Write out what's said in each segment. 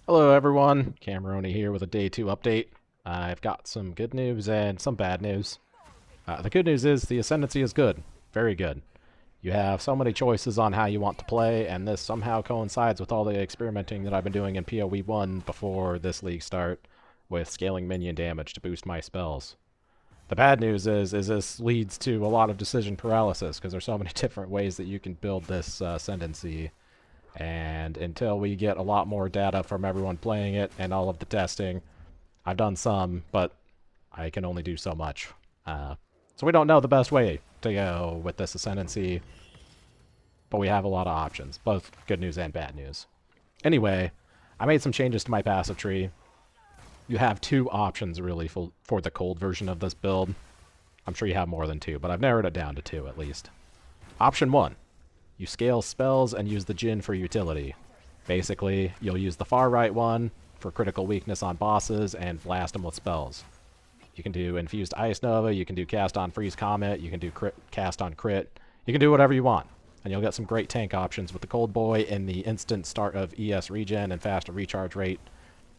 Hello everyone, Cameroni here with a day 2 update. I've got some good news and some bad news. The good news is the Ascendancy is good, very good. You have so many choices on how you want to play, and this somehow coincides with all the experimenting that I've been doing in POE1 before this league start, with scaling minion damage to boost my spells. The bad news is this leads to a lot of decision paralysis, because there's so many different ways that you can build this Ascendancy. And until we get a lot more data from everyone playing it and all of the testing, I've done some, but I can only do so much. So we don't know the best way to go with this Ascendancy, but we have a lot of options, both good news and bad news. Anyway, I made some changes to my passive tree. You have two options, really, for the cold version of this build. I'm sure you have more than two, but I've narrowed it down to two, at least. Option 1. You scale spells and use the Djinn for utility. Basically, you'll use the far right one for critical weakness on bosses and blast them with spells. You can do Infused Ice Nova, you can do Cast on Freeze Comet, you can do Cast on Crit. You can do whatever you want. And you'll get some great tank options with the Cold Boy in the instant start of ES regen and faster recharge rate.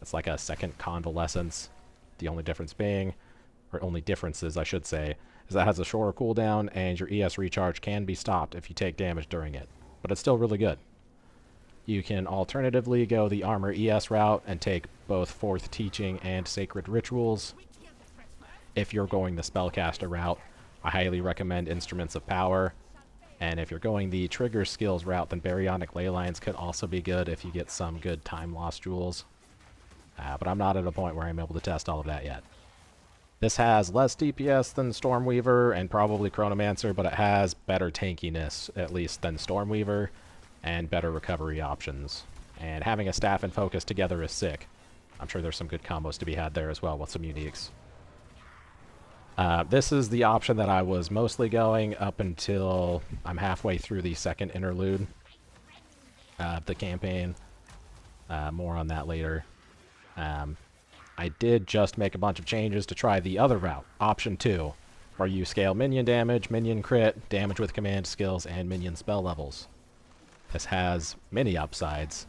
It's like a second Convalescence. The only difference being, or only differences I should say, is that it has a shorter cooldown and your ES recharge can be stopped if you take damage during it. But it's still really good. You can alternatively go the Armor ES route and take both Fourth Teaching and Sacred Rituals. If you're going the Spellcaster route, I highly recommend Instruments of Power. And if you're going the Trigger Skills route, then Baryonic Leylines could also be good if you get some good Time Loss Jewels. But I'm not at a point where I'm able to test all of that yet. This has less DPS than Stormweaver and probably Chronomancer, but it has better tankiness, at least, than Stormweaver, and better recovery options. And having a staff and focus together is sick. I'm sure there's some good combos to be had there as well with some uniques. This is the option that I was mostly going up until I'm halfway through the second interlude of the campaign. More on that later. I did just make a bunch of changes to try the other route, option 2, where you scale minion damage, minion crit, damage with command skills, and minion spell levels. This has many upsides.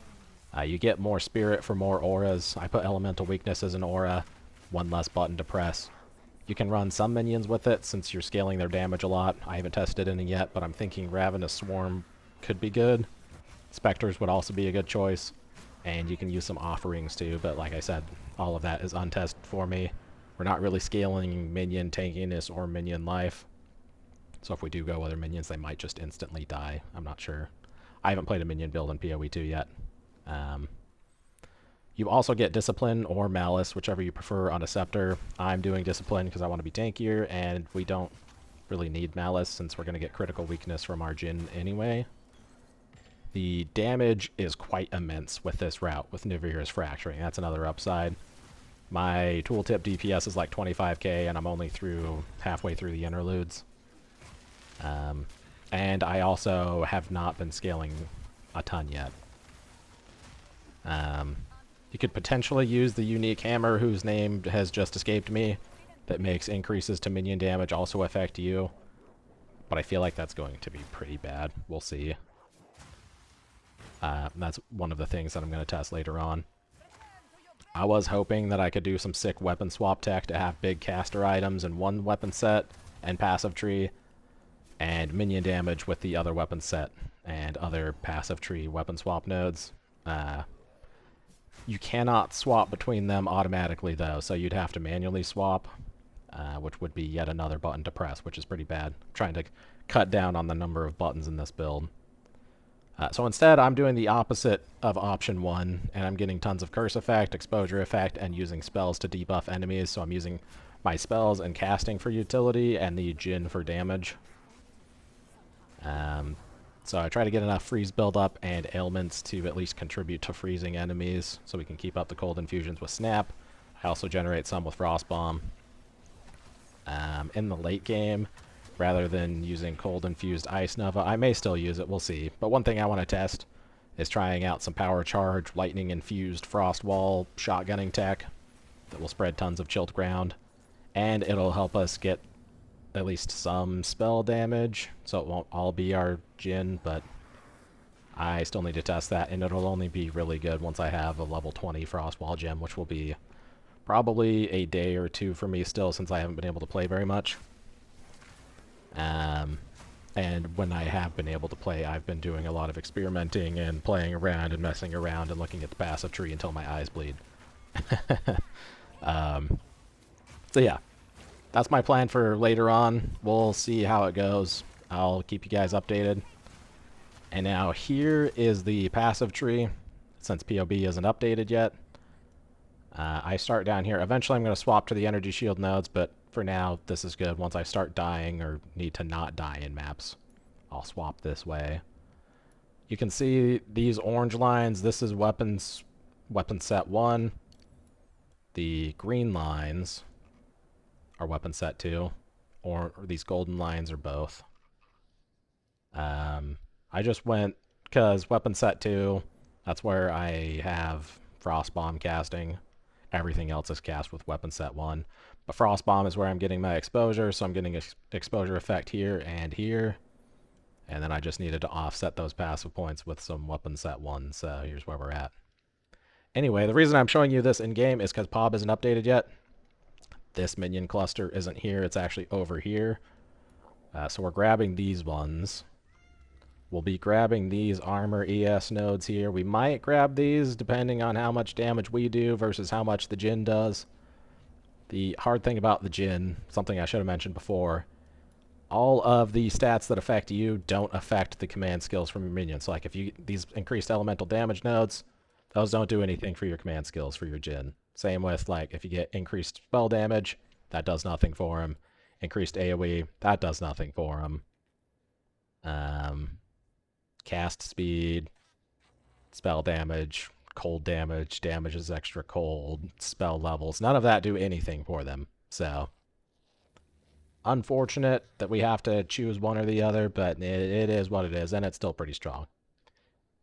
You get more spirit for more auras. I put elemental weakness as an aura, one less button to press. You can run some minions with it since you're scaling their damage a lot. I haven't tested any yet, but I'm thinking Ravenous Swarm could be good. Spectres would also be a good choice. And you can use some offerings too, but like I said, all of that is untested for me. We're not really scaling minion tankiness or minion life. So if we do go other minions, they might just instantly die. I'm not sure. I haven't played a minion build in PoE2 yet. You also get Discipline or Malice, whichever you prefer on a Scepter. I'm doing Discipline because I want to be tankier, and we don't really need Malice since we're going to get critical weakness from our Djinn anyway. The damage is quite immense with this route, with Nivir's Fracturing. That's another upside. My tooltip DPS is like 25k, and I'm only halfway through the interludes. And I also have not been scaling a ton yet. You could potentially use the unique hammer, whose name has just escaped me, that makes increases to minion damage also affect you. But I feel like that's going to be pretty bad. We'll see. That's one of the things that I'm going to test later on. I was hoping that I could do some sick weapon swap tech to have big caster items in one weapon set and passive tree, and minion damage with the other weapon set and other passive tree weapon swap nodes. You cannot swap between them automatically though, so you'd have to manually swap, which would be yet another button to press, which is pretty bad. I'm trying to cut down on the number of buttons in this build. So instead, I'm doing the opposite of option 1, and I'm getting tons of curse effect, exposure effect, and using spells to debuff enemies. So I'm using my spells and casting for utility, and the Djinn for damage. So I try to get enough freeze buildup and ailments to at least contribute to freezing enemies, so we can keep up the cold infusions with Snap. I also generate some with Frostbomb. In the late game, rather than using cold infused Ice Nova, I may still use it, we'll see. But one thing I want to test is trying out some power charge, lightning infused frost wall shotgunning tech that will spread tons of chilled ground. And it'll help us get at least some spell damage, so it won't all be our Djinn, but I still need to test that, and it'll only be really good once I have a level 20 Frostwall gem, which will be probably a day or two for me still, since I haven't been able to play very much. And when I have been able to play, I've been doing a lot of experimenting and playing around and messing around and looking at the passive tree until my eyes bleed. So yeah, that's my plan for later on. We'll see how it goes. I'll keep you guys updated. And now here is the passive tree, since POB isn't updated yet. I start down here. Eventually I'm going to swap to the energy shield nodes, but for now this is good. Once I start dying or need to not die in maps, I'll swap this way. You can see these orange lines. This is weapon set 1. The green lines are weapon set 2. Or these golden lines are both. I just went, because weapon set 2, that's where I have Frost Bomb casting. Everything else is cast with weapon set 1. But Frost Bomb is where I'm getting my exposure, so I'm getting exposure effect here and here. And then I just needed to offset those passive points with some weapon set 1, so here's where we're at. Anyway, the reason I'm showing you this in-game is because POB isn't updated yet. This minion cluster isn't here, it's actually over here. So we're grabbing these ones. We'll be grabbing these armor ES nodes here. We might grab these depending on how much damage we do versus how much the Jin does. The hard thing about the Jin, something I should have mentioned before, all of the stats that affect you don't affect the command skills from your minions. So like if you these increased elemental damage nodes, those don't do anything for your command skills for your Jin. Same with like if you get increased spell damage, that does nothing for him. Increased AoE, that does nothing for him. Cast speed, spell damage, cold damage, damage is extra cold, spell levels, none of that do anything for them. So unfortunate that we have to choose one or the other, but it is what it is, and it's still pretty strong.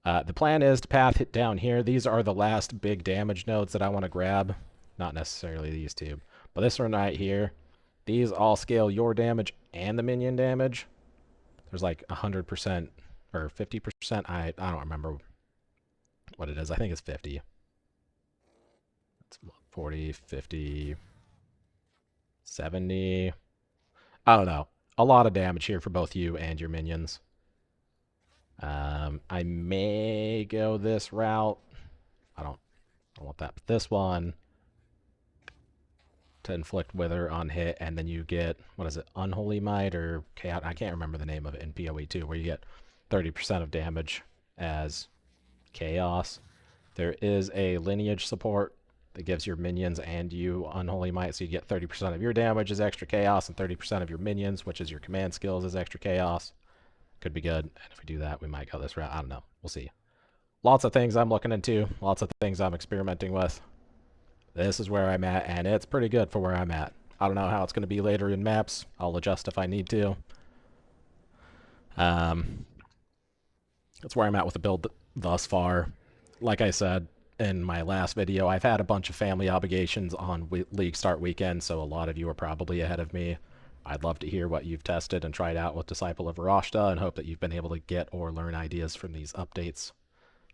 The plan is to path it down here. These are the last big damage nodes that I want to grab. Not necessarily these two, but this one right here. These all scale your damage and the minion damage. There's like 100% or 50%. I don't remember what it is. I think it's 50. It's 40, 50, 70. I don't know. A lot of damage here for both you and your minions. I may go this route. I don't want that. But this one to inflict wither on hit, and then you get, what is it, Unholy Might or Chaos? I can't remember the name of it in POE2, where you get 30% of damage as Chaos. There is a lineage support that gives your minions and you Unholy Might, so you get 30% of your damage as extra Chaos and 30% of your minions, which is your command skills, as extra Chaos. Could be good, and if we do that, we might go this route. I don't know. We'll see. Lots of things I'm looking into, lots of things I'm experimenting with. This is where I'm at, and it's pretty good for where I'm at. I don't know how it's going to be later in maps. I'll adjust if I need to. That's where I'm at with the build thus far. Like I said in my last video, I've had a bunch of family obligations on League Start weekend, so a lot of you are probably ahead of me. I'd love to hear what you've tested and tried out with Disciple of Varashta, and hope that you've been able to get or learn ideas from these updates.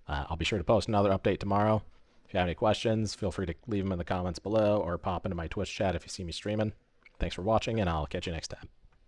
I'll be sure to post another update tomorrow. If you have any questions, feel free to leave them in the comments below or pop into my Twitch chat if you see me streaming. Thanks for watching, and I'll catch you next time.